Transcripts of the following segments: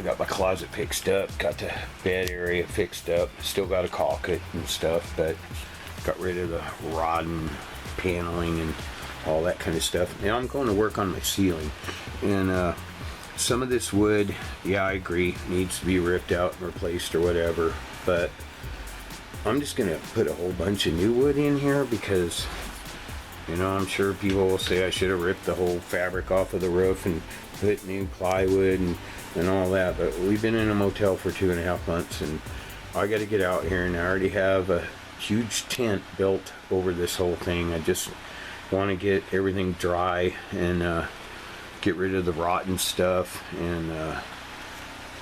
I got my closet fixed up, got the bed area fixed up, still got to caulk it and stuff, but got rid of the rod and paneling and all that kind of stuff. Now I'm going to work on my ceiling, and some of this wood, yeah, I agree, needs to be ripped out and replaced or whatever, but I'm just gonna put a whole bunch of new wood in here because, you know, I'm sure people will say I should have ripped the whole fabric off of the roof and put new plywood and all that, but we've been in a motel for 2.5 months, and I got to get out here, and I already have a huge tent built over this whole thing. I just want to get everything dry and get rid of the rotten stuff and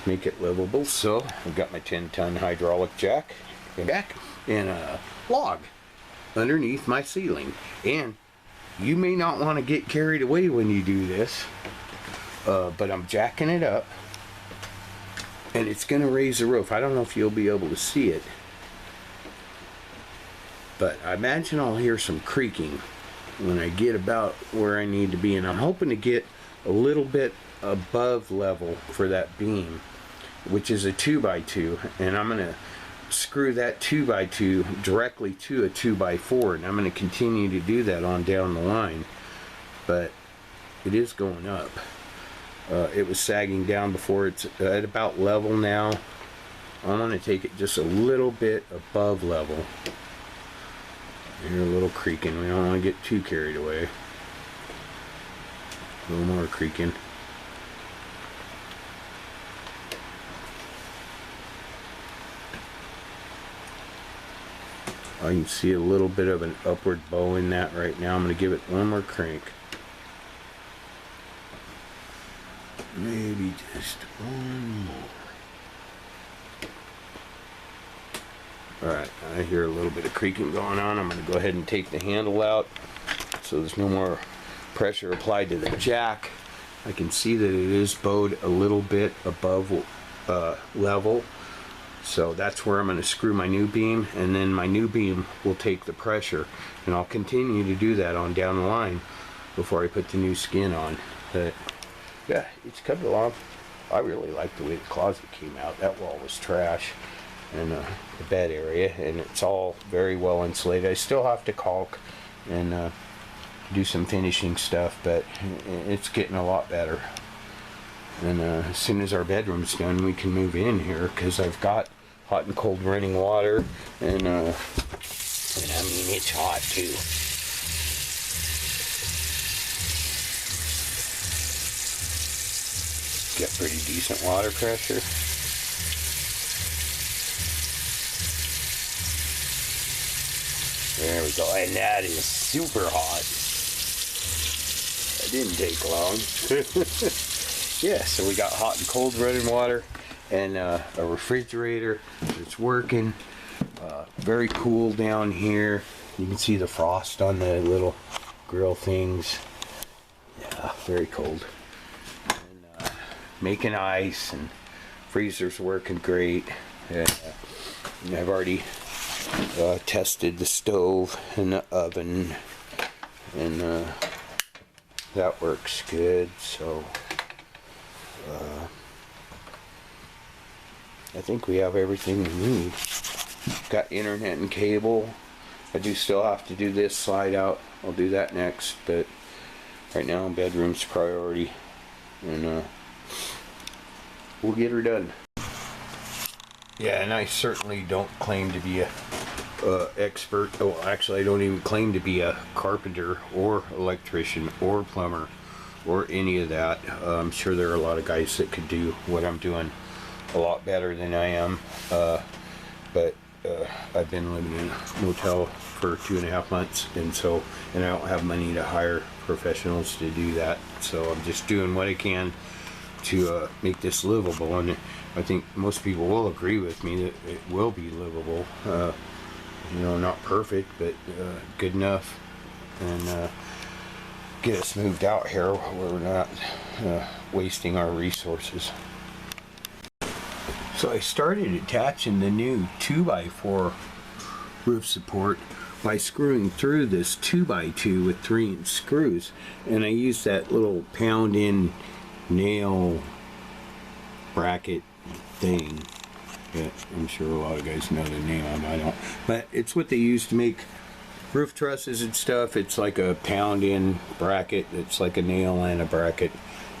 make it livable. So I've got my 10-ton hydraulic jack and a log underneath my ceiling. And you may not want to get carried away when you do this, but I'm jacking it up, and it's going to raise the roof. I don't know if you'll be able to see it, but I imagine I'll hear some creaking when I get about where I need to be, and I'm hoping to get a little bit above level for that beam, which is a 2x2, and I'm going to screw that 2x2 directly to a 2x4, and I'm going to continue to do that on down the line, but it is going up. It was sagging down before. It's at about level now. I want to take it just a little bit above level. Hear a little creaking. We don't want to get too carried away. A little more creaking. I can see a little bit of an upward bow in that right now. I'm going to give it one more crank. Maybe just one more. Alright, I hear a little bit of creaking going on. I'm going to go ahead and take the handle out so there's no more pressure applied to the jack. I can see that it is bowed a little bit above level. So that's where I'm going to screw my new beam, and then my new beam will take the pressure, and I'll continue to do that on down the line before I put the new skin on. But yeah, it's coming along. I really like the way the closet came out. That wall was trash, and the bed area, and it's all very well insulated. I still have to caulk and do some finishing stuff, but it's getting a lot better. And as soon as our bedroom's done, we can move in here, because I've got hot and cold running water, and I mean, it's hot too. Got pretty decent water pressure. There we go, and that is super hot. That didn't take long. Yeah, so we got hot and cold running water, and a refrigerator that's working. Very cool down here. You can see the frost on the little grill things. Yeah, very cold. And making ice, and freezer's working great. And I've already tested the stove and the oven, and that works good. So I think we have everything we need. Got internet and cable. I do still have to do this slide out. I'll do that next, but right now bedroom's priority, and we'll get her done. Yeah, and I certainly don't claim to be a expert. Oh, actually, I don't even claim to be a carpenter or electrician or plumber or any of that. I'm sure there are a lot of guys that could do what I'm doing a lot better than I am, but I've been living in a motel for 2.5 months, and I don't have money to hire professionals to do that, so I'm just doing what I can to make this livable, and I think most people will agree with me that it will be livable. You know, not perfect, but good enough, and get us moved out here where we're not wasting our resources. So I started attaching the new 2x4 roof support by screwing through this 2x2 with 3-inch screws, and I used that little pound-in nail bracket thing that I'm sure a lot of guys know the name of. I don't, but it's what they use to make roof trusses and stuff. It's like a pound-in bracket. It's like a nail and a bracket.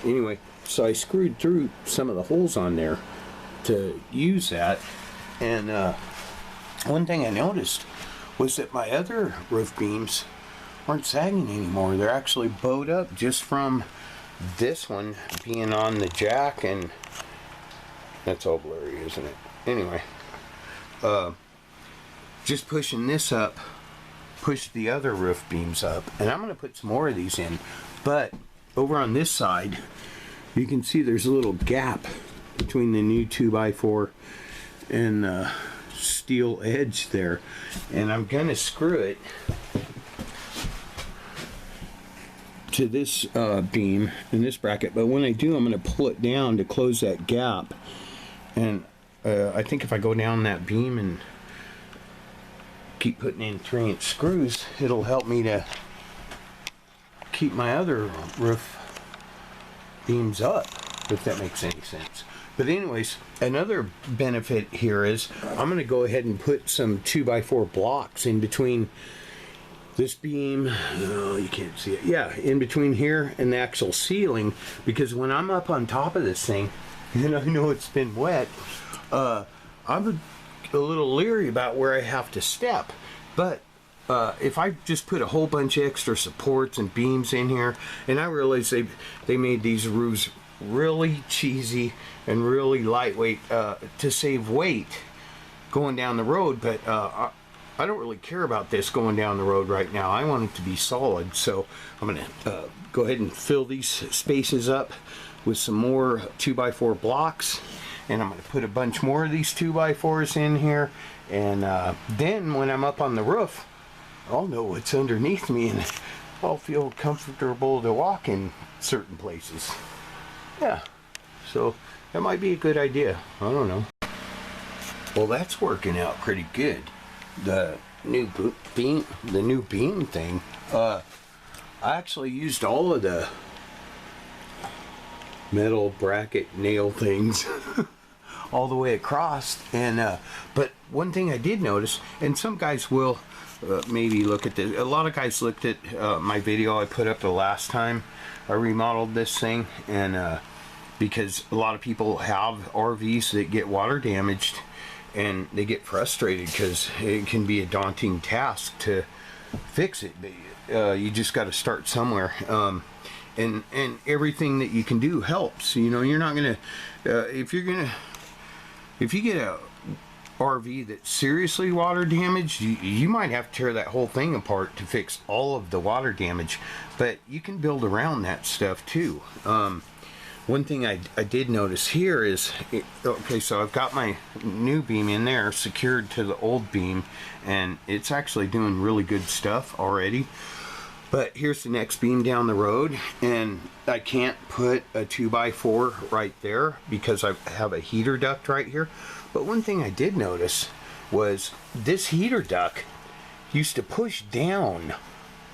Anyway, so I screwed through some of the holes on there to use that, and one thing I noticed was that my other roof beams aren't sagging anymore. They're actually bowed up just from this one being on the jack, and that's all blurry, isn't it? Anyway, just pushing this up pushed the other roof beams up, and I'm going to put some more of these in. But over on this side, you can see there's a little gap between the new 2x4 and the steel edge there, and I'm going to screw it to this beam in this bracket. But when I do, I'm going to pull it down to close that gap, and I think if I go down that beam and keep putting in 3-inch screws, it'll help me to keep my other roof beams up, if that makes any sense. But anyways, another benefit here is I'm going to go ahead and put some 2x4 blocks in between this beam. Oh, you can't see it. Yeah, in between here and the actual ceiling, because when I'm up on top of this thing and I know it's been wet, I'm a little leery about where I have to step. But if I just put a whole bunch of extra supports and beams in here, and I realize they made these roofs really cheesy and really lightweight to save weight going down the road, but I don't really care about this going down the road right now. I want it to be solid, so I'm going to go ahead and fill these spaces up with some more 2x4 blocks, and I'm going to put a bunch more of these 2x4s in here, and then when I'm up on the roof, I'll know what's underneath me, and I'll feel comfortable to walk in certain places. Yeah, so that might be a good idea. I don't know. Well, that's working out pretty good. The new beam thing. I actually used all of the metal bracket nail things all the way across, and but one thing I did notice, and some guys will maybe look at this. A lot of guys looked at my video I put up the last time I remodeled this thing, and because a lot of people have RVs that get water damaged, and they get frustrated because it can be a daunting task to fix it. You just got to start somewhere, and everything that you can do helps. You know, you're not gonna if you get a RV that's seriously water damaged, you might have to tear that whole thing apart to fix all of the water damage, but you can build around that stuff too. One thing I did notice here is, okay, so I've got my new beam in there secured to the old beam, and it's actually doing really good stuff already. But here's the next beam down the road, and I can't put a 2x4 right there because I have a heater duct right here. But one thing I did notice was this heater duct used to push down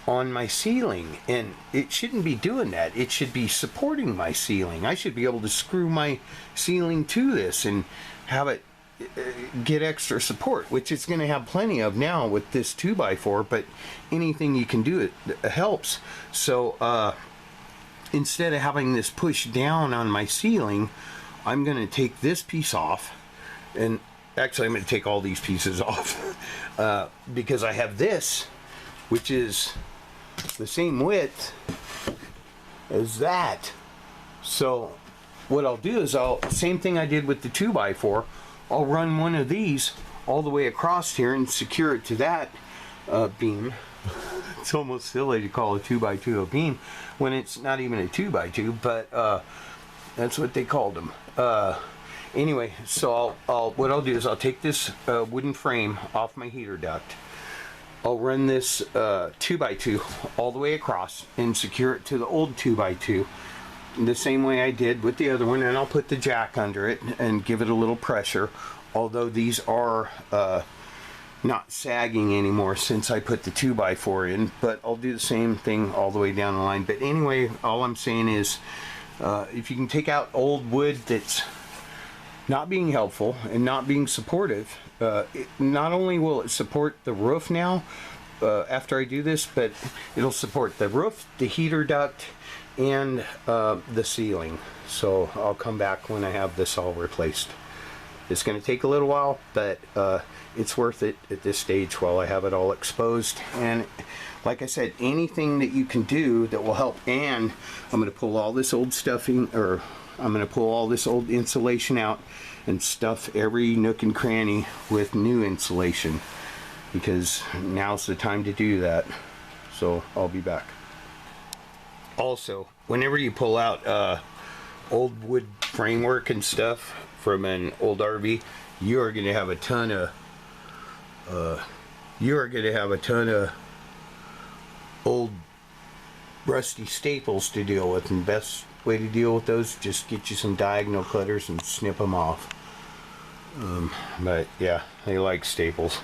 on my ceiling, and it shouldn't be doing that. It should be supporting my ceiling. I should be able to screw my ceiling to this and have it get extra support, which it's going to have plenty of now with this 2x4, but anything you can do, it helps. So instead of having this push down on my ceiling, I'm going to take this piece off, and actually I'm going to take all these pieces off because I have this, which is the same width as that. So what I'll do is same thing I did with the 2x4, I'll run one of these all the way across here and secure it to that beam. It's almost silly to call a 2x2 a beam when it's not even a 2x2, but that's what they called them. Anyway, so what I'll do is I'll take this wooden frame off my heater duct. I'll run this 2x2 all the way across and secure it to the old 2x2 the same way I did with the other one, and I'll put the jack under it and give it a little pressure, although these are not sagging anymore since I put the 2x4 in, but I'll do the same thing all the way down the line. But anyway, all I'm saying is if you can take out old wood that's not being helpful and not being supportive. Not only will it support the roof now after I do this, but it'll support the roof, the heater duct, and the ceiling. So I'll come back when I have this all replaced. It's going to take a little while, but it's worth it at this stage while I have it all exposed. And like I said, anything that you can do that will help. And I'm going to pull all this old stuffing, or I'm going to pull all this old insulation out and stuff every nook and cranny with new insulation, because now's the time to do that. So I'll be back. Also, whenever you pull out old wood framework and stuff from an old RV, you are going to have a ton of old rusty staples to deal with, and best way to deal with those, just get you some diagonal cutters and snip them off. But yeah, they like staples.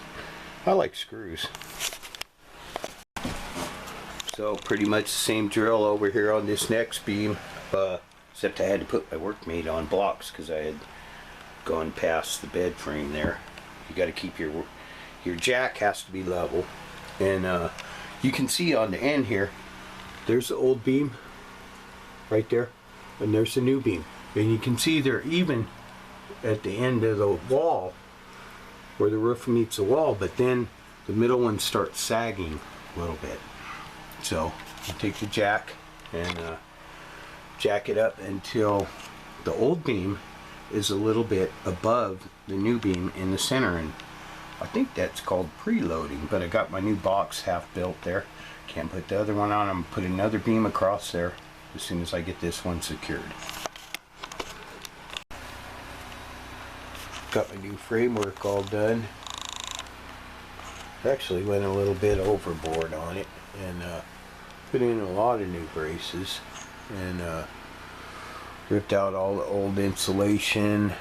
I like screws. So pretty much the same drill over here on this next beam, except I had to put my workmate on blocks because I had gone past the bed frame there. You got to keep your jack has to be level, and you can see on the end here, there's the old beam right there, and there's the new beam, and you can see they're even at the end of the wall where the roof meets the wall, but then the middle one starts sagging a little bit. So you take the jack and jack it up until the old beam is a little bit above the new beam in the center, and I think that's called preloading, but I got my new box half built there. Can't put the other one on. I'm gonna put another beam across there as soon as I get this one secured. Got my new framework all done. Actually went a little bit overboard on it, and put in a lot of new braces, and ripped out all the old insulation,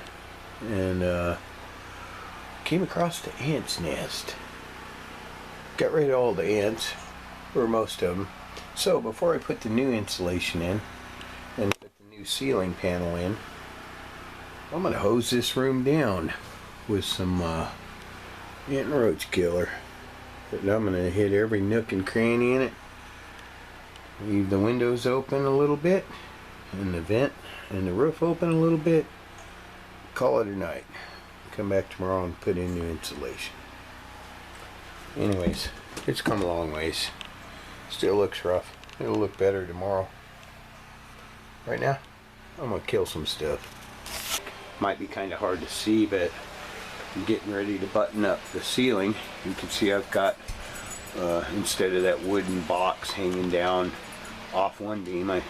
and came across the ant's nest. Got rid of all the ants, or most of them. So before I put the new insulation in and put the new ceiling panel in, I'm going to hose this room down with some ant and roach killer. And I'm going to hit every nook and cranny in it. Leave the windows open a little bit, and the vent and the roof open a little bit. Call it a night. Come back tomorrow and put in new insulation. Anyways, it's come a long ways. Still looks rough. It'll look better tomorrow. Right now, I'm going to kill some stuff. Might be kind of hard to see, but I'm getting ready to button up the ceiling. You can see I've got, instead of that wooden box hanging down off one beam, I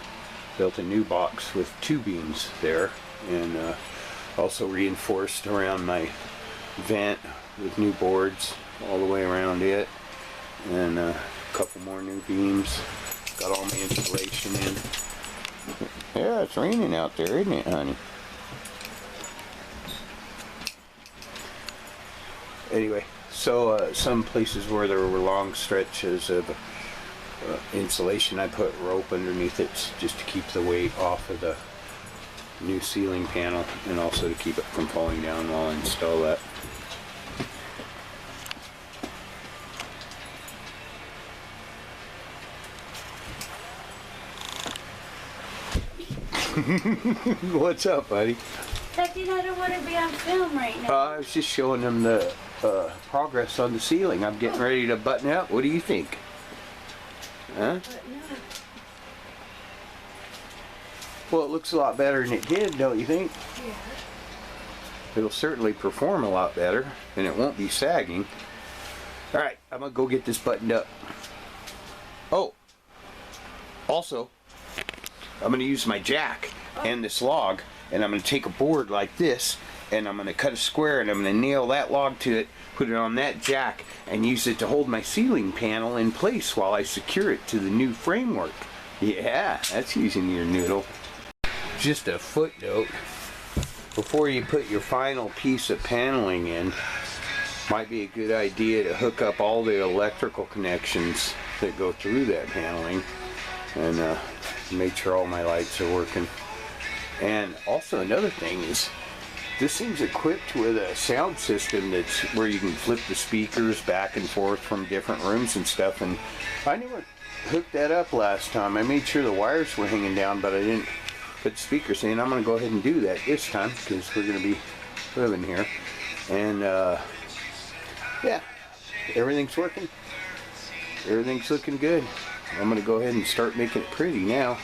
built a new box with two beams there, and also reinforced around my vent with new boards all the way around it, and a couple more new beams. Got all my insulation in. Yeah, it's raining out there, isn't it, honey? Anyway, so some places where there were long stretches of insulation, I put rope underneath it just to keep the weight off of the new ceiling panel, and also to keep it from falling down while I install that. What's up, buddy? Daddy, I don't want to be on film right now. I was just showing them the progress on the ceiling. I'm getting ready to button it up. What do you think? Huh? Well, it looks a lot better than it did, don't you think? Yeah. It'll certainly perform a lot better, and it won't be sagging. Alright, I'm going to go get this buttoned up. Oh, also, I'm going to use my jack and this log, and I'm going to take a board like this, and I'm going to cut a square, and I'm going to nail that log to it, put it on that jack, and use it to hold my ceiling panel in place while I secure it to the new framework. Yeah, that's using your noodle. Just a footnote, before you put your final piece of paneling in, might be a good idea to hook up all the electrical connections that go through that paneling, and make sure all my lights are working. And also another thing is, this thing's equipped with a sound system that's where you can flip the speakers back and forth from different rooms and stuff. And I never hooked that up last time. I made sure the wires were hanging down, but I didn't put speakers in. I'm going to go ahead and do that this time because we're going to be living here. And yeah, everything's working. Everything's looking good. I'm going to go ahead and start making it pretty now.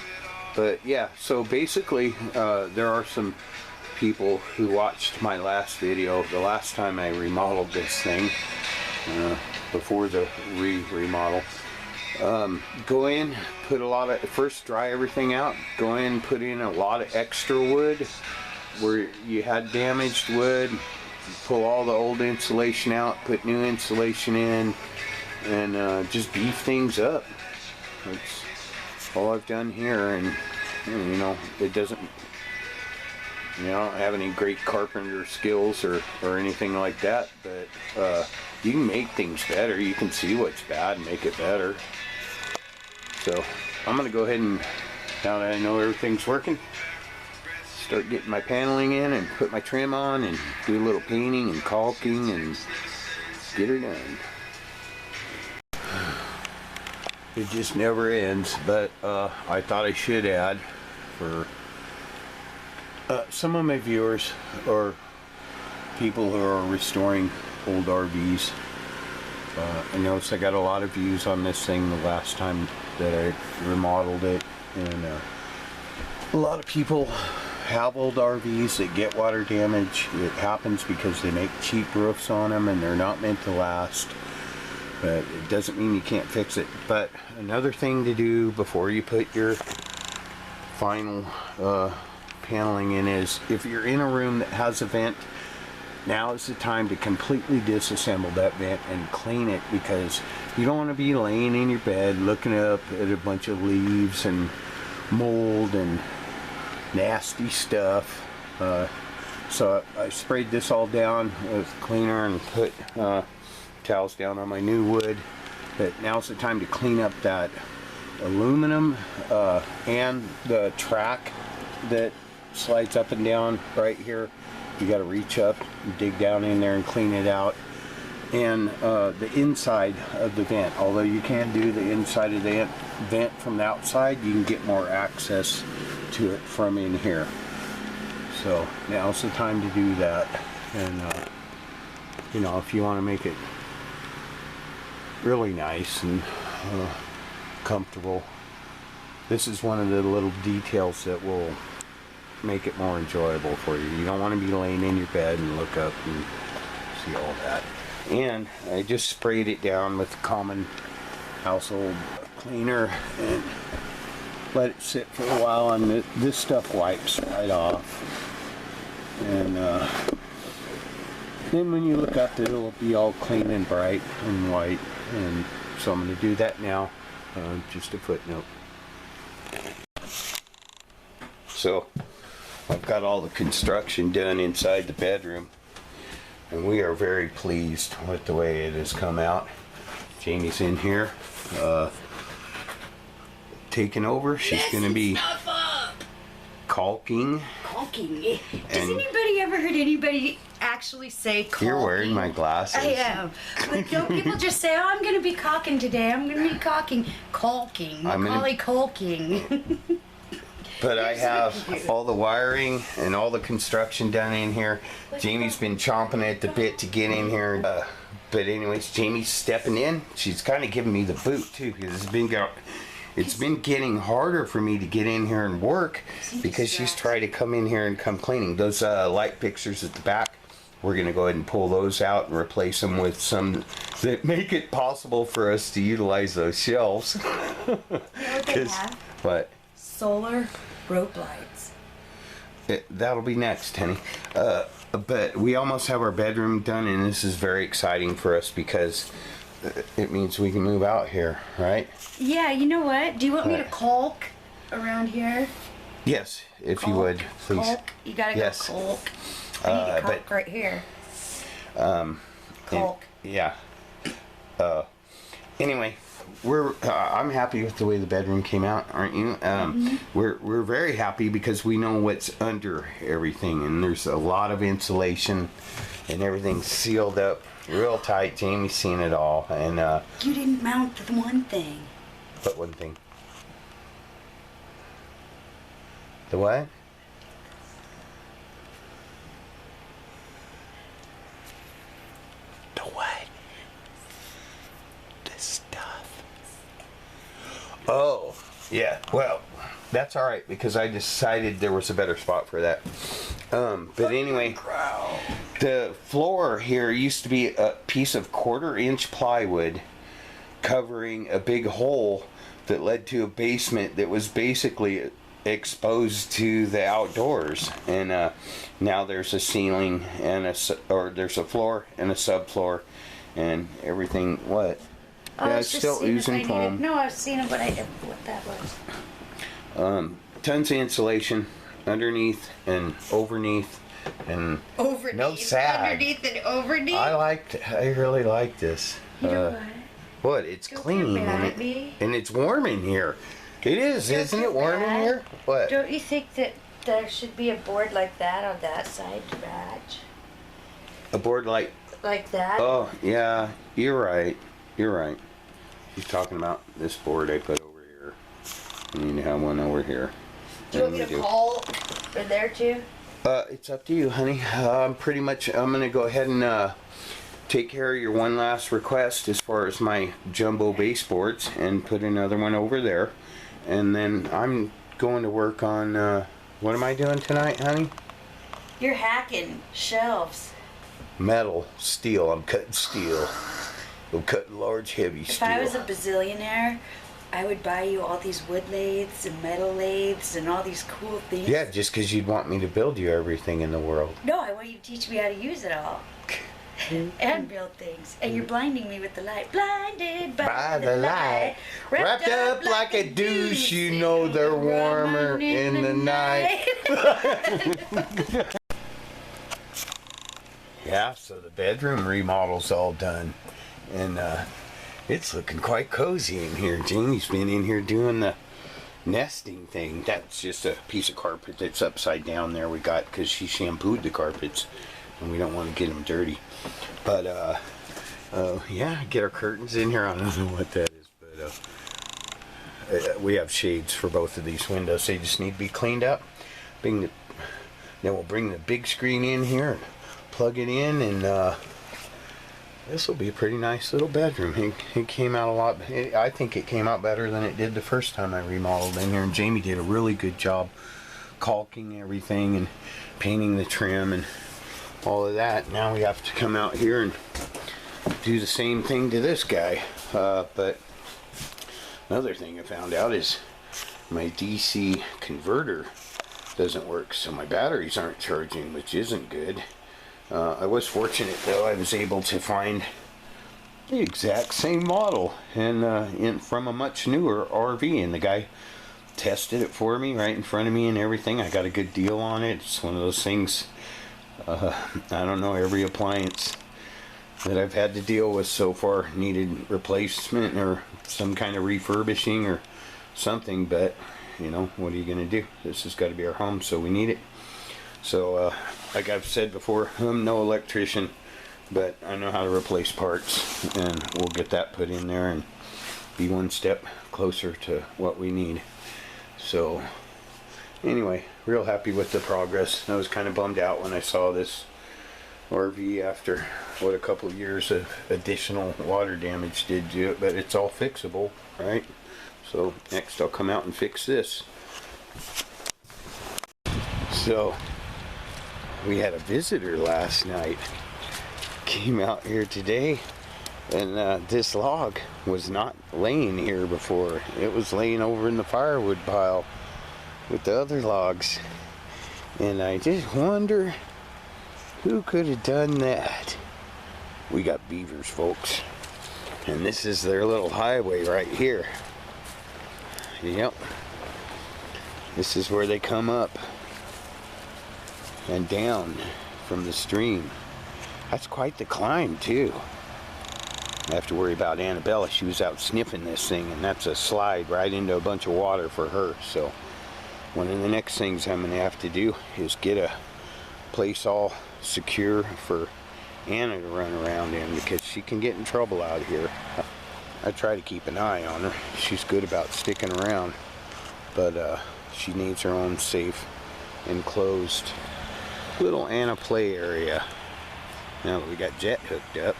But yeah, so basically there are some people who watched my last video, the last time I remodeled this thing, before the remodel. Go in, put a lot of, first dry everything out, go in, put in a lot of extra wood where you had damaged wood, pull all the old insulation out, put new insulation in, and just beef things up. That's all I've done here. And you know, it doesn't, you know, I don't have any great carpenter skills or anything like that, but you can make things better. You can see what's bad and make it better. So I'm gonna go ahead and, now that I know everything's working, start getting my paneling in and put my trim on and do a little painting and caulking and get her done. It just never ends, but I thought I should add for some of my viewers or people who are restoring old RVs. I noticed I got a lot of views on this thing the last time that I remodeled it, and a lot of people have old RVs that get water damage. It happens because they make cheap roofs on them and they're not meant to last. But it doesn't mean you can't fix it. But another thing to do before you put your final paneling in is, if you're in a room that has a vent, now is the time to completely disassemble that vent and clean it, because you don't want to be laying in your bed looking up at a bunch of leaves and mold and nasty stuff. So I sprayed this all down with cleaner and put towels down on my new wood. But now's the time to clean up that aluminum and the track that slides up and down right here. You got to reach up and dig down in there and clean it out. And the inside of the vent, although you can do the inside of the vent from the outside, you can get more access to it from in here. So now's the time to do that. And you know, if you want to make it really nice and comfortable, this is one of the little details that will make it more enjoyable for you. You don't want to be laying in your bed and look up and see all that. And I just sprayed it down with common household cleaner and let it sit for a while, and this stuff wipes right off. And then when you look up, it'll be all clean and bright and white. And so I'm going to do that now. Just a footnote. So I've got all the construction done inside the bedroom, and we are very pleased with the way it has come out. Jamie's in here taking over. She's going to be caulking. Caulking. Has anybody ever heard anybody actually say caulking? You're wearing my glasses. I am. But don't people just say, oh, I'm going to be caulking today. I'm going to be caulking. Caulking. Macaulay caulking. But I have all the wiring and all the construction done in here. Jamie's been chomping at the bit to get in here. But anyways, Jamie's stepping in. She's kind of giving me the boot too, because it's been getting harder for me to get in here and work, because she's tried to come in here and come cleaning. Those light fixtures at the back, we're going to go ahead and pull those out and replace them with some that make it possible for us to utilize those shelves. You know what they have? What? Solar rope lights. That'll be next, honey. But we almost have our bedroom done, and this is very exciting for us because it means we can move out here, right? Yeah, you know what? Do you want me to caulk around here? Yes, if you would, please. Caulk? You gotta go caulk. I need to caulk right here. Caulk. Yeah. anyway, I'm happy with the way the bedroom came out, aren't you? We're very happy because we know what's under everything, and there's a lot of insulation, and everything's sealed up real tight. Jamie's seen it all, and you didn't mount the one thing. What one thing? The what? The what? The stuff. Oh, yeah. Well, that's all right because I decided there was a better spot for that. But anyway, the floor here used to be a piece of 1/4-inch plywood covering a big hole that led to a basement that was basically exposed to the outdoors, and now there's a ceiling and there's a floor and a subfloor and everything. What? Yeah, it's still using foam. No, I've seen it, but I didn't know what that was. Tons of insulation underneath and overneath and Nuff-said. Underneath and overneath. I really like this. You know what? What? It's clean and it's warm in here. It is, isn't it warm in here? What? Don't you think that there should be a board like that on that side to match? A board like that? Oh, yeah, you're right. You're right. You're talking about this board I put over here. I need to have one over here. Do you want me to call for there too? It's up to you, honey. I'm gonna go ahead and take care of your one last request as far as my jumbo baseboards and put another one over there. And then I'm going to work on, what am I doing tonight, honey? You're hacking shelves. Metal, steel. I'm cutting steel. I'm cutting large, heavy steel. If I was a bazillionaire, I would buy you all these wood lathes and metal lathes and all these cool things. Yeah, just because you'd want me to build you everything in the world. No, I want you to teach me how to use it all. And build things. And you're blinding me with the light. Blinded by the light. Wrapped up like a douche, you know they're warmer in the night. Yeah, so the bedroom remodel's all done. And it's looking quite cozy in here. Jamie's been in here doing the nesting thing. That's just a piece of carpet that's upside down there we got because she shampooed the carpets. And we don't want to get them dirty. But, yeah, get our curtains in here. I don't know what that is, but we have shades for both of these windows. They just need to be cleaned up. Then we'll bring the big screen in here and plug it in, and this will be a pretty nice little bedroom. It came out a lot. I think it came out better than it did the first time I remodeled in here. And Jamie did a really good job caulking everything and painting the trim and all of that. Now we have to come out here and do the same thing to this guy. But another thing I found out is my DC converter doesn't work, so my batteries aren't charging, which isn't good. I was fortunate though. I was able to find the exact same model and from a much newer RV, and the guy tested it for me right in front of me and everything. I got a good deal on it. It's one of those things. I don't know, every appliance that I've had to deal with so far needed replacement or some kind of refurbishing or something, but you know, what are you going to do? This has got to be our home, so we need it. So, like I've said before, I'm no electrician, but I know how to replace parts, and we'll get that put in there and be one step closer to what we need. So, anyway, real happy with the progress. I was kind of bummed out when I saw this RV after what a couple of years of additional water damage did to it, but it's all fixable, right? So next I'll come out and fix this. So we had a visitor last night, came out here today, and this log was not laying here before. It was laying over in the firewood pile with the other logs, and I just wonder who could have done that. We got beavers, folks, and this is their little highway right here. Yep, this is where they come up and down from the stream. That's quite the climb too. I have to worry about Annabella. She was out sniffing this thing, and that's a slide right into a bunch of water for her. So one of the next things I'm going to have to do is get a place all secure for Anna to run around in, because she can get in trouble out here. I try to keep an eye on her. She's good about sticking around, but she needs her own safe, enclosed little Anna play area. Now that we got Jet hooked up,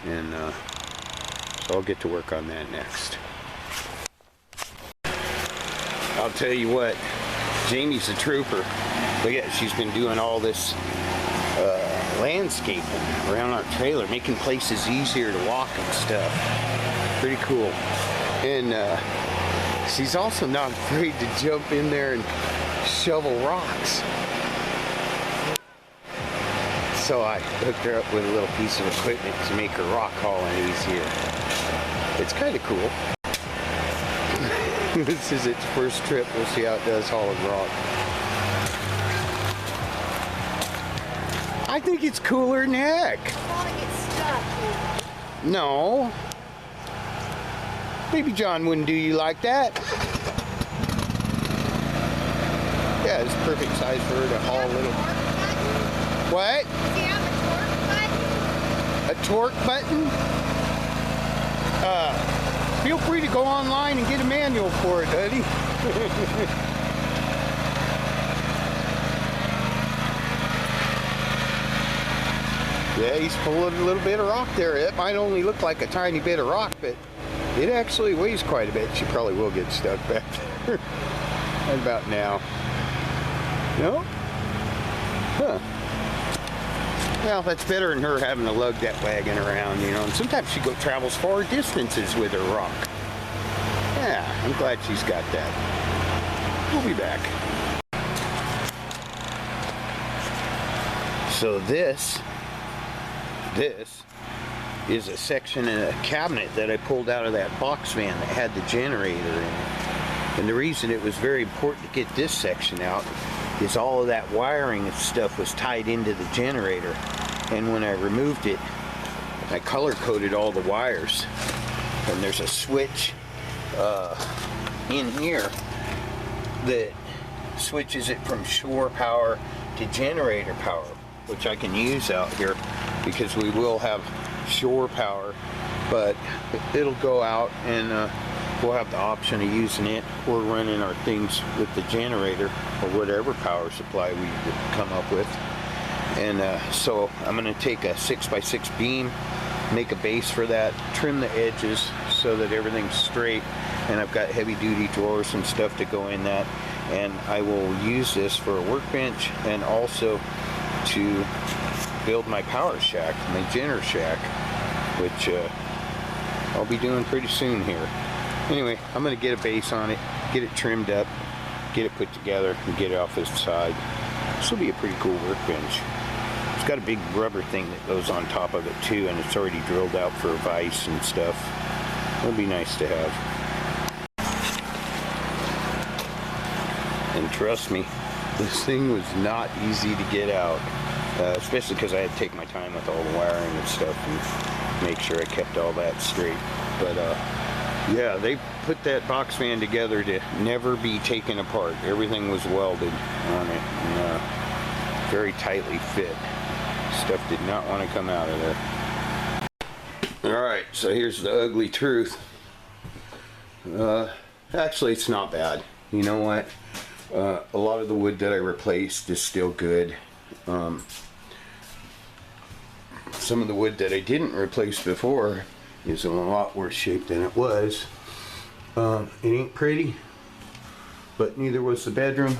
and so I'll get to work on that next. I'll tell you what, Jamie's a trooper. Look at, she's been doing all this landscaping around our trailer, making places easier to walk and stuff. Pretty cool. And she's also not afraid to jump in there and shovel rocks. So I hooked her up with a little piece of equipment to make her rock hauling easier. It's kind of cool. This is its first trip. We'll see how it does hauling rock. I think it's cooler than heck. I want to get stuck. No. Baby John wouldn't do you like that. Yeah, it's perfect size for her to haul a little. What? Does he have a A torque torque button? button? Feel free to go online and get a manual for it, buddy. Yeah, he's pulling a little bit of rock there. It might only look like a tiny bit of rock, but it actually weighs quite a bit. She probably will get stuck back there. Right about now. No? Huh. Well, that's better than her having to lug that wagon around, you know. And sometimes she travels far distances with her rock. Yeah, I'm glad she's got that. We'll be back. So this is a section in a cabinet that I pulled out of that box van that had the generator in it. And the reason it was very important to get this section out is all of that wiring and stuff was tied into the generator. And when I removed it, I color coded all the wires. And there's a switch in here that switches it from shore power to generator power, which I can use out here because we will have shore power, but it'll go out and we'll have the option of using it or running our things with the generator or whatever power supply we come up with. And so I'm going to take a 6x6 beam, make a base for that, trim the edges so that everything's straight, and I've got heavy duty drawers and stuff to go in that, and I will use this for a workbench and also to build my power shack, my generator shack, which I'll be doing pretty soon here. Anyway, I'm going to get a base on it, get it trimmed up, get it put together, and get it off this side. This will be a pretty cool workbench. It's got a big rubber thing that goes on top of it too, and it's already drilled out for vise and stuff. It'll be nice to have. And trust me, this thing was not easy to get out, especially because I had to take my time with all the wiring and stuff and make sure I kept all that straight. But yeah, they put that box fan together to never be taken apart. Everything was welded on it and very tightly fit. Stuff did not want to come out of there. Alright, so here's the ugly truth. Actually, it's not bad. You know what? A lot of the wood that I replaced is still good. Some of the wood that I didn't replace before is in a lot worse shape than it was. It ain't pretty, but neither was the bedroom.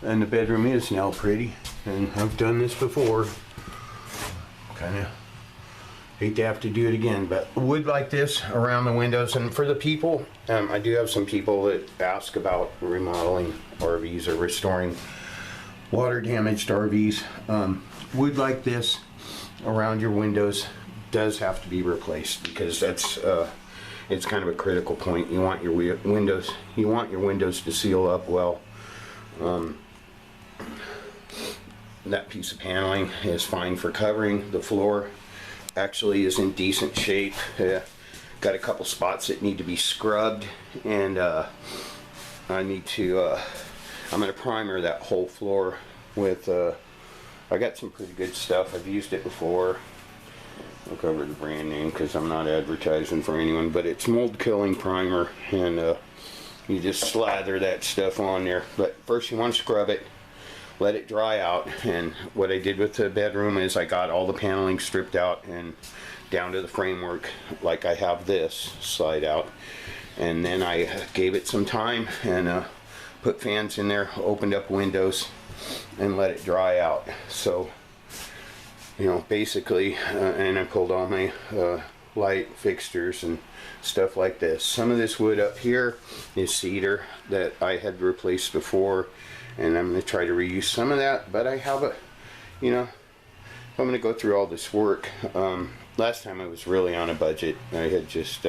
And the bedroom is now pretty. And I've done this before. Kind of hate to have to do it again, but wood like this around the windows. And for the people, I do have some people that ask about remodeling RVs or restoring water damaged RVs. Wood like this around your windows does have to be replaced because that's it's kind of a critical point. You want your windows to seal up well. That piece of paneling is fine for covering the floor, actually is in decent shape. Got a couple spots that need to be scrubbed, and I need to I'm going to primer that whole floor with I got some pretty good stuff. I've used it before. I'll cover the brand name because I'm not advertising for anyone, but it's mold killing primer, and you just slather that stuff on there. But first you want to scrub it, let it dry out. And what I did with the bedroom is I got all the paneling stripped out and down to the framework like I have this slide out, and then I gave it some time and put fans in there, opened up windows, and let it dry out. So, you know, basically, and I pulled all my light fixtures and stuff like this. Some of this wood up here is cedar that I had replaced before, and I'm going to try to reuse some of that. But I have a, you know, if I'm going to go through all this work, last time I was really on a budget. I had just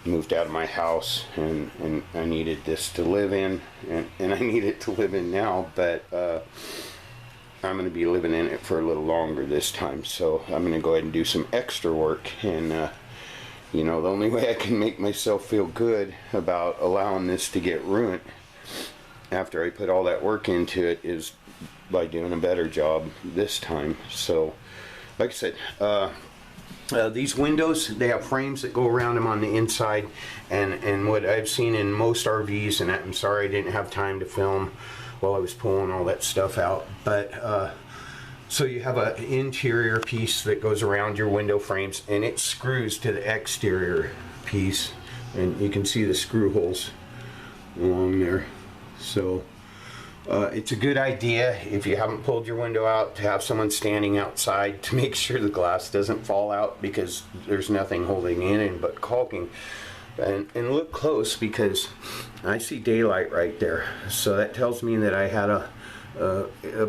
moved out of my house, and I needed this to live in, and I need it to live in now, but I'm going to be living in it for a little longer this time, so I'm going to go ahead and do some extra work. And you know, the only way I can make myself feel good about allowing this to get ruined after I put all that work into it is by doing a better job this time. So like I said, these windows, they have frames that go around them on the inside, and what I've seen in most RVs, and I'm sorry I didn't have time to film while I was pulling all that stuff out, but so you have an interior piece that goes around your window frames, and it screws to the exterior piece, and you can see the screw holes along there. So it's a good idea, if you haven't pulled your window out, to have someone standing outside to make sure the glass doesn't fall out, because there's nothing holding in it but caulking. And look close, because I see daylight right there, so that tells me that I had a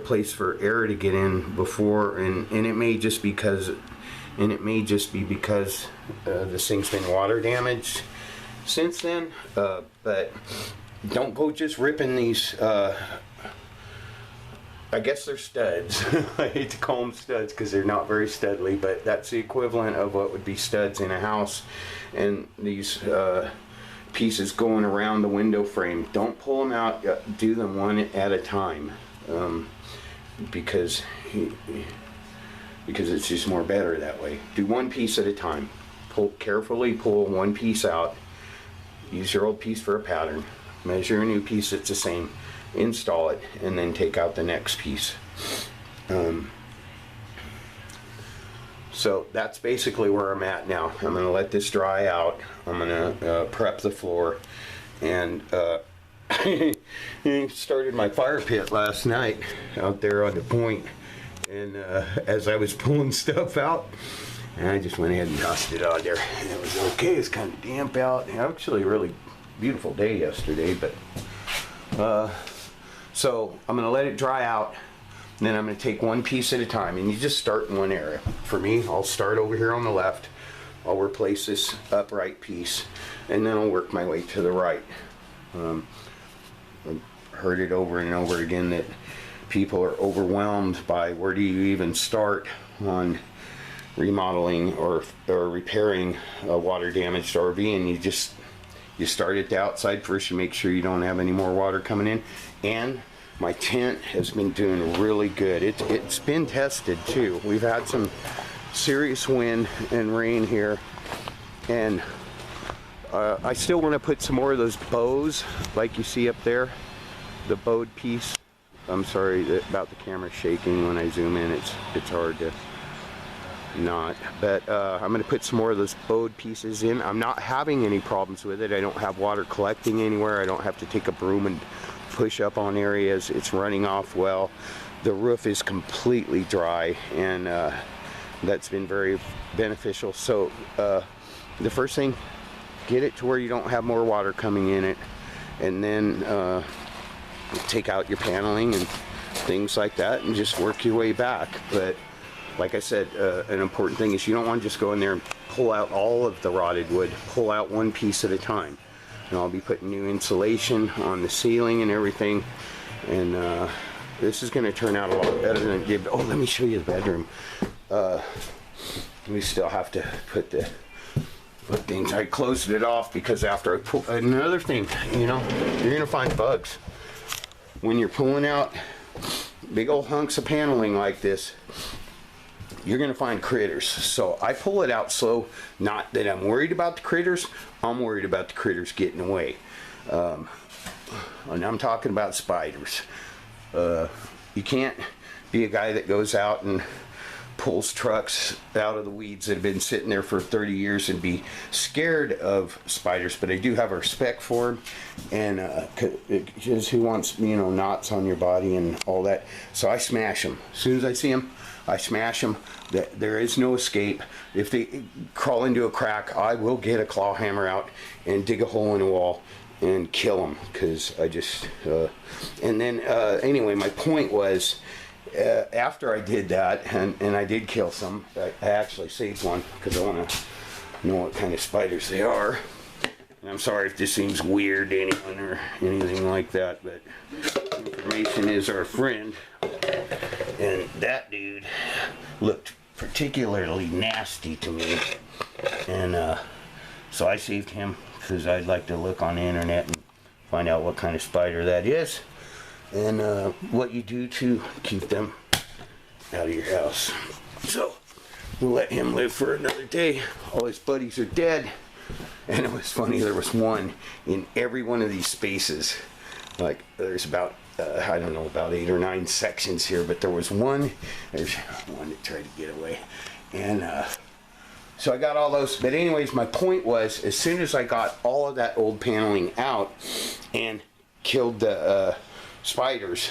place for air to get in before, and it may just be because this thing's been water damaged since then. But don't go just ripping these, I guess they're studs. I hate to call them studs because they're not very studly, but that's the equivalent of what would be studs in a house. And these pieces going around the window frame, don't pull them out, do them one at a time, because it's just more better that way. Do one piece at a time. Carefully pull one piece out, use your old piece for a pattern, measure a new piece that's the same, install it, and then take out the next piece. So that's basically where I'm at now. I'm going to let this dry out. I'm going to prep the floor, and I started my fire pit last night out there on the point, and as I was pulling stuff out, and I just went ahead and tossed it on there, and it was okay. It's kind of damp out. Actually a really beautiful day yesterday, but so I'm going to let it dry out, and then I'm going to take one piece at a time, and you just start in one area. For me, I'll start over here on the left. I'll replace this upright piece, and then I'll work my way to the right. I've heard it over and over again that people are overwhelmed by where do you even start on remodeling or repairing a water damaged RV, and you start at the outside first. You make sure you don't have any more water coming in. And my tent has been doing really good. It's been tested too. We've had some serious wind and rain here, and I still want to put some more of those bows like you see up there, the bowed piece. I'm sorry about the camera shaking when I zoom in. It's hard to not, but I'm going to put some more of those bowed pieces in. I'm not having any problems with it. I don't have water collecting anywhere. I don't have to take a broom and push up on areas. It's running off well. The roof is completely dry, and that's been very beneficial. So the first thing, get it to where you don't have more water coming in it, and then take out your paneling and things like that, and just work your way back. But like I said, an important thing is you don't want to just go in there and pull out all of the rotted wood. Pull out one piece at a time. And I'll be putting new insulation on the ceiling and everything, and this is going to turn out a lot better than it did. Oh, let me show you the bedroom. we still have to put things. I closed it off because after I pull, another thing, you know, you're gonna find bugs when you're pulling out big old hunks of paneling like this. You're gonna find critters. So I pull it out slow. Not that I'm worried about the critters. I'm worried about the critters getting away. And I'm talking about spiders. You can't be a guy that goes out and pulls trucks out of the weeds that have been sitting there for 30 years and be scared of spiders, but I do have a respect for them, and because who wants, you know, knots on your body and all that. So I smash them. As soon as I see them, I smash them. There is no escape. If they crawl into a crack, I will get a claw hammer out and dig a hole in the wall and kill them, because I just and then anyway, my point was, after I did that, and I did kill some, I actually saved one because I want to know what kind of spiders they are. And I'm sorry if this seems weird to anyone or anything like that, but information is our friend. And that dude looked particularly nasty to me, and so I saved him because I'd like to look on the internet and find out what kind of spider that is, and what you do to keep them out of your house. So we'll let him live for another day. All his buddies are dead, and it was funny, there was one in every one of these spaces. Like, there's about I don't know, about 8 or 9 sections here, but there was one. There's one that tried to get away, and so I got all those. But anyways, my point was, as soon as I got all of that old paneling out and killed the spiders,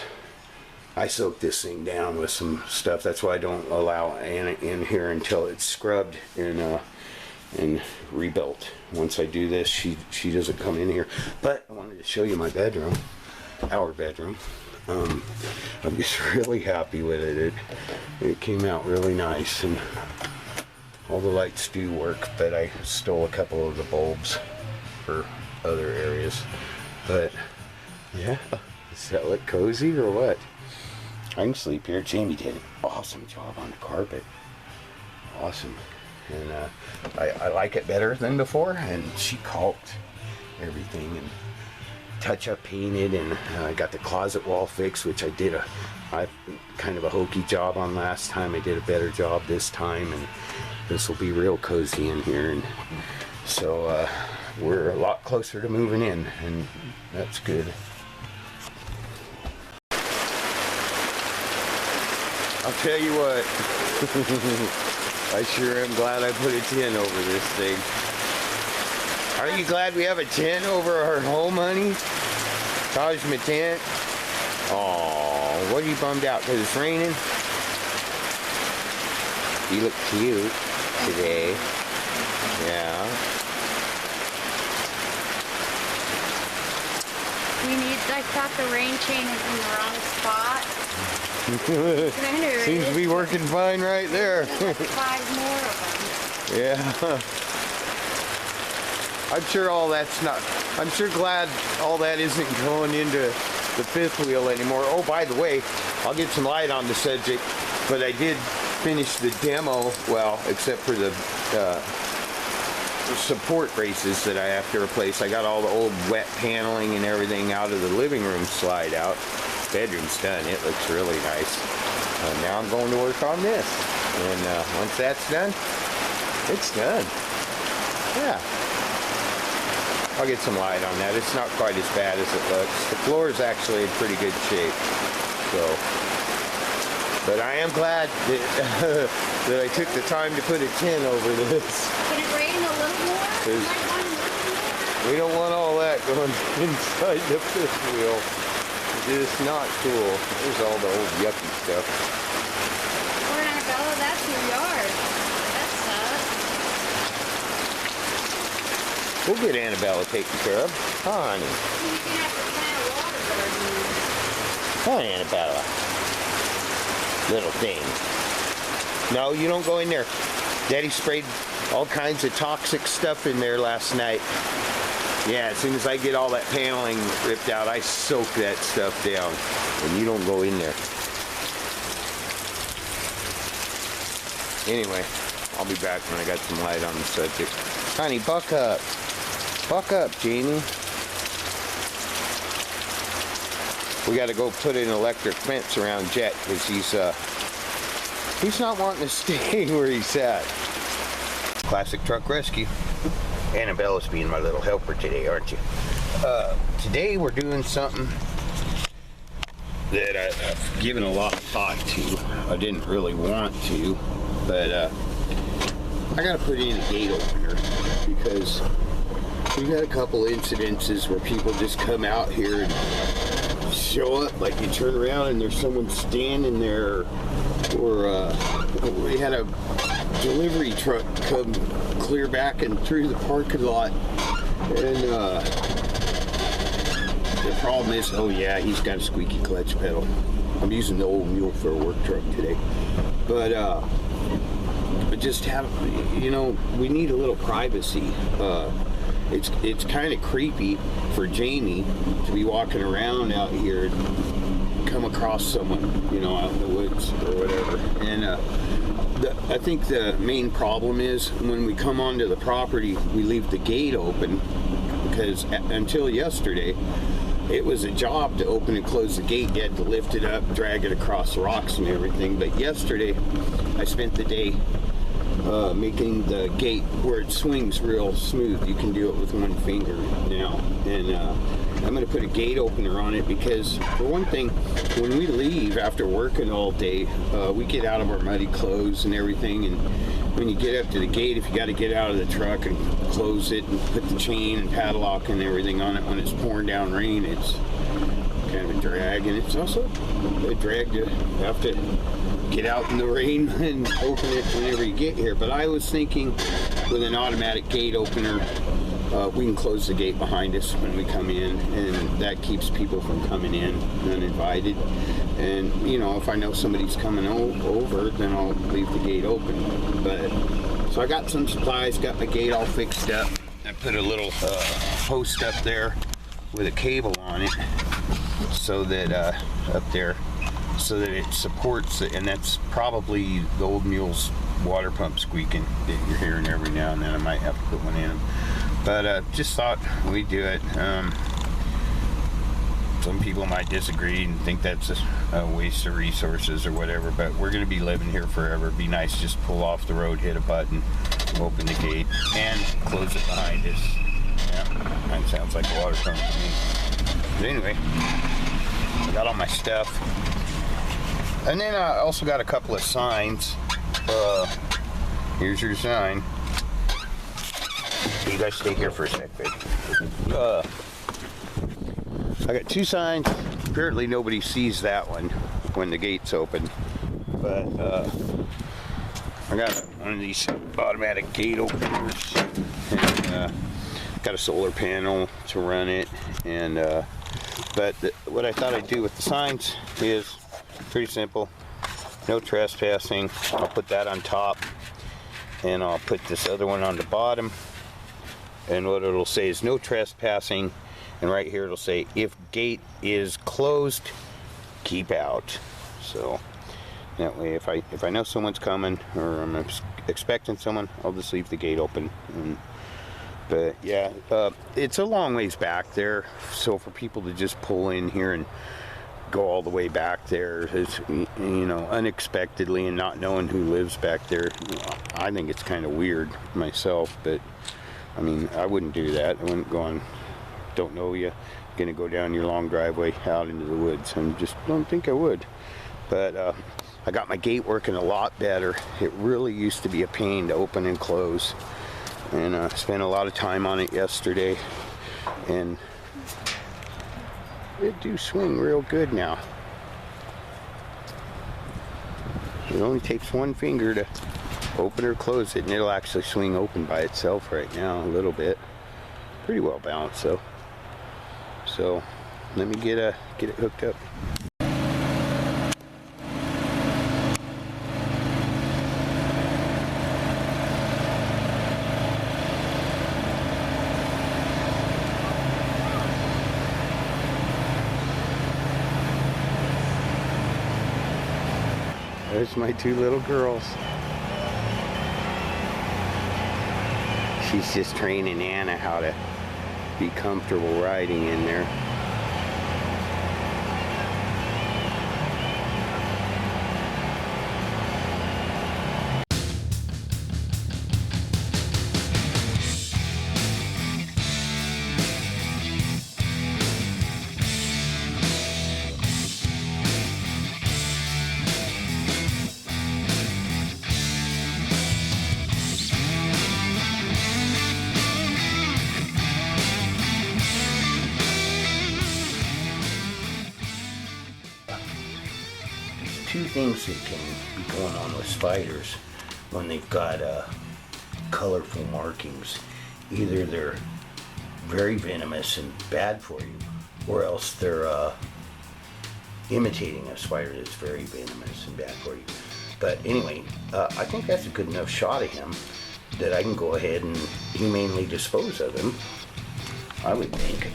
I soaked this thing down with some stuff. That's why I don't allow Anna in here until it's scrubbed and rebuilt. Once I do this, she doesn't come in here. But I wanted to show you my bedroom, our bedroom. I'm just really happy with it. It came out really nice, and all the lights do work, but I stole a couple of the bulbs for other areas. But yeah, does that look cozy or what? I can sleep here. Jamie did an awesome job on the carpet. Awesome. And I like it better than before, and she caulked everything and touch-up painted, and I got the closet wall fixed, which I did kind of a hokey job on last time. I did a better job this time, and this will be real cozy in here. And so we're a lot closer to moving in, and that's good. I'll tell you what, I sure am glad I put a tin over this thing. Are you glad we have a tent over our home, honey? Taj my tent? Aw, what are you bummed out because it's raining? You look cute today. Yeah. I thought the rain chain is in the wrong spot. Seems to be working fine right there. Like 5 more of them. Yeah. I'm sure all that's not, I'm sure glad all that isn't going into the fifth wheel anymore. Oh, by the way, I'll get some light on the subject, but I did finish the demo, well, except for the support braces that I have to replace. I got all the old wet paneling and everything out of the living room slide out. Bedroom's done. It looks really nice. Now I'm going to work on this, and once that's done, it's done. Yeah, I'll get some light on that. It's not quite as bad as it looks. The floor is actually in pretty good shape. So, but I am glad that, that I took the time to put a tin over this. Could it rain a little more? We don't want all that going inside the fifth wheel. It's not cool. There's all the old yucky stuff. Poor Annabella, that's your yard. That sucks. We'll get Annabella taken care of. Honey. You can have to plant a water garden. Hi, Annabella. Little thing. No, you don't go in there. Daddy sprayed all kinds of toxic stuff in there last night. Yeah, as soon as I get all that paneling ripped out, I soak that stuff down, and you don't go in there. Anyway, I'll be back when I got some light on the subject. Honey, buck up. Buck up, Jamie. We got to go put an electric fence around Jet because he's not wanting to stay where he's at. Classic truck rescue. Annabella's being my little helper today, aren't you? Today we're doing something that I've given a lot of thought to. I didn't really want to, but I got to put in a gate opener because we've had a couple incidences where people just come out here and show up, like you turn around and there's someone standing there, or we had a delivery truck come clear back and through the parking lot, and the problem is, oh yeah, he's got a squeaky clutch pedal. I'm using the old mule for a work truck today, but just have, you know, we need a little privacy. It's kind of creepy for Jamie to be walking around out here and come across someone, you know, out in the woods or whatever. And I think the main problem is when we come onto the property, we leave the gate open, because until yesterday, it was a job to open and close the gate. You had to lift it up, drag it across the rocks and everything. But yesterday, I spent the day making the gate where it swings real smooth. You can do it with one finger now, and I'm going to put a gate opener on it because, for one thing, when we leave after working all day, we get out of our muddy clothes and everything, and when you get up to the gate, if you got to get out of the truck and close it and put the chain and padlock and everything on it when it's pouring down rain, it's kind of a drag, and it's also a drag to have to get out in the rain and open it whenever you get here. But I was thinking with an automatic gate opener, we can close the gate behind us when we come in, and that keeps people from coming in uninvited. And, you know, if I know somebody's coming over, then I'll leave the gate open. But so I got some supplies, got my gate all fixed up. I put a little post up there with a cable on it, so that up there, so that it supports it, and that's probably the old mule's water pump squeaking that you're hearing every now and then. I might have to put one in, but just thought we'd do it. Some people might disagree and think that's a waste of resources or whatever, but we're going to be living here forever. It'd be nice to just pull off the road, hit a button, open the gate, and close it behind us. Yeah, that sounds like a water pump to me. But anyway, I got all my stuff. And then I also got a couple of signs. Here's your sign. You guys stay here for a sec, baby. I got two signs. Apparently nobody sees that one when the gate's open. But I got one of these automatic gate openers. And got a solar panel to run it. And but what I thought I'd do with the signs is pretty simple. No trespassing. I'll put that on top, and I'll put this other one on the bottom, and what it'll say is no trespassing, and right here it'll say if gate is closed, keep out. So that way, if I know someone's coming or I'm expecting someone, I'll just leave the gate open. But yeah, it's a long ways back there, so for people to just pull in here and go all the way back there is, you know, unexpectedly, and not knowing who lives back there, I think it's kind of weird myself. But I mean, I wouldn't do that. I wouldn't go on, don't know you, gonna go down your long driveway out into the woods. I just don't think I would. But I got my gate working a lot better. It really used to be a pain to open and close, and I spent a lot of time on it yesterday, and it do swing real good now. It only takes one finger to open or close it, and it'll actually swing open by itself right now a little bit. Pretty well balanced though. So let me get it hooked up. There's my two little girls. She's just training Anna how to be comfortable riding in there. Two things that can be going on with spiders when they've got colorful markings. Either they're very venomous and bad for you, or else they're imitating a spider that's very venomous and bad for you. But anyway, I think that's a good enough shot of him that I can go ahead and humanely dispose of him, I would think.